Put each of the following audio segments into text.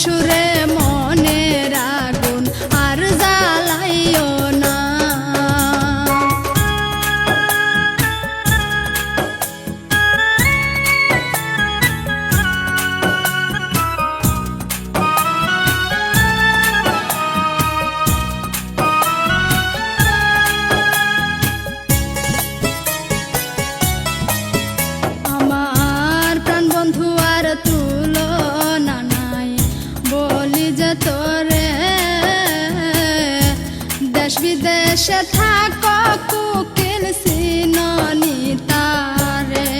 সুরে মনের আগুন আর জ্বালাইও না। আমার প্রাণ বন্ধু আর তুলনা নাই, বলি যে তোরে দেশ বিদেশে থাকো কুকিল সিননি তারে।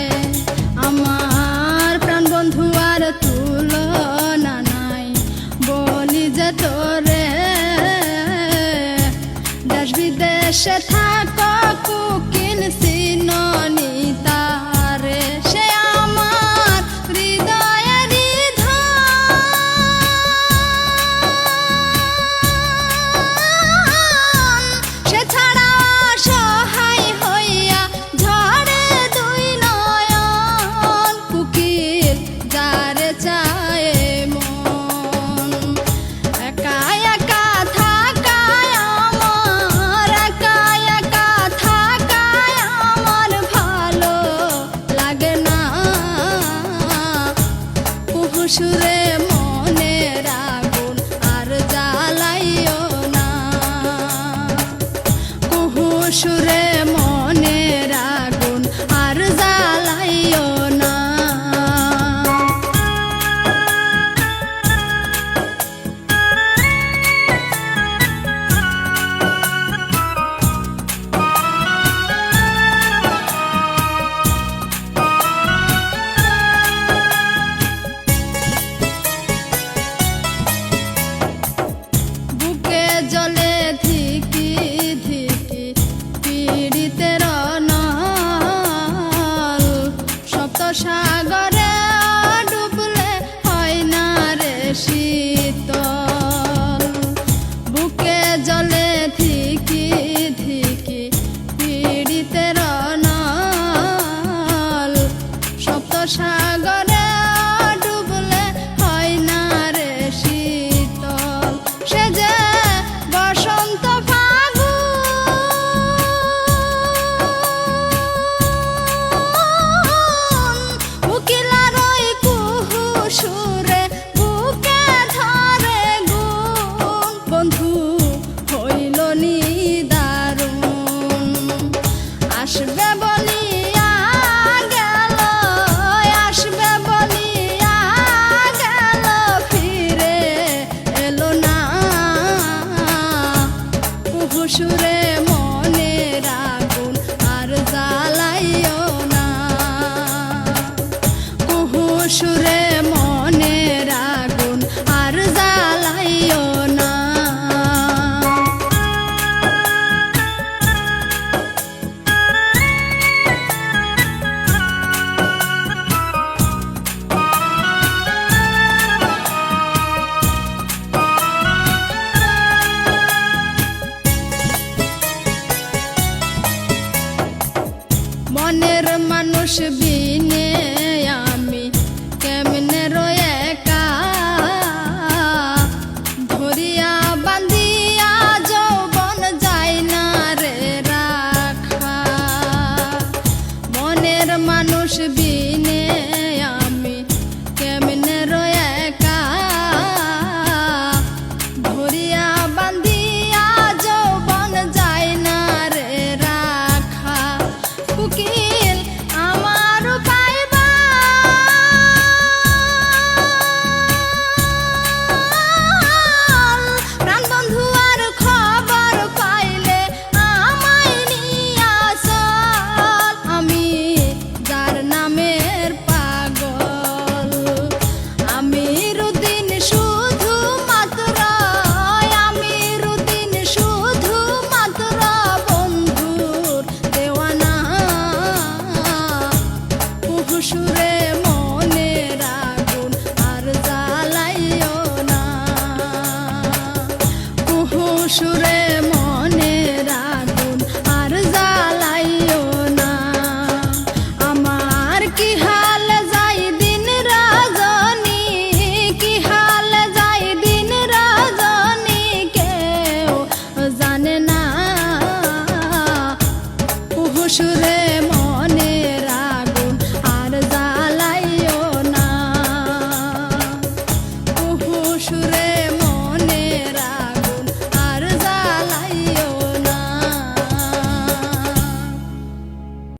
আমার প্রাণ বন্ধু আর তুলনা নাই, বলি যে তোরে দেশ বিদেশে থাকো কুকিল সিননি তারে। সে আমার হৃদয়ের ধন, সে ছাড়া সহায় হইয়া ঝরে দুই নয়ন। কুকিল যারে চায় মন, একা একা থাকায় আমার, একা একা থাকায় আমার ভালো লাগে না। কুহু সুরে মনের আগুন আর জ্বালাইও না। কুহু সুরে মনের আগুন আর জ্বালাইও না। বুকে জলে ধিকি ধিকি পীড়িতের নল, সপ্ত সাগরে ডুবলে হয় না রে শীতল। বুকে জলে ধিকি ধিকি পীড়িতের নল, সপ্ত সাগরে ডুবলে হয় না রে শীতল। সে যে বসন্ত ফাগুন, উকিলার ওই কুহু সুরে বুকে ধরে গুণ। বন্ধু হইল নিদারুণ, আসবে বলিয়া গেল, আসবে বলিয়া গেল, ফিরে এলো না। কুহু সুরে মনের আগুন আর জ্বালাইও না। কুহু সুরে মনের আগুন আর জ্বালাইও না। মনের মানুষ বিনে আমি কেমনে রয়ে একা, ধরিয়া বান্ধিয়া যৌবন যায় না রে রাখা। মনের মানুষ বিনে আমি কেমনে রয়ে একা, ধরিয়া বান্ধিয়া যৌবন যায় না রে রাখা। কুকিল আমার পাইবা, প্রাণ বন্ধু আর খবর পাইলে আমায় নিয়া চল। আমি যার নামের পাগল, আমির উদ্দিন শুধু মাত্র, আমির উদ্দিন শুধু মাত্র বন্ধুর দেওয়ানা। কুহু সুরে মনের আগুন আর জ্বালাইও না। কুহু সুরে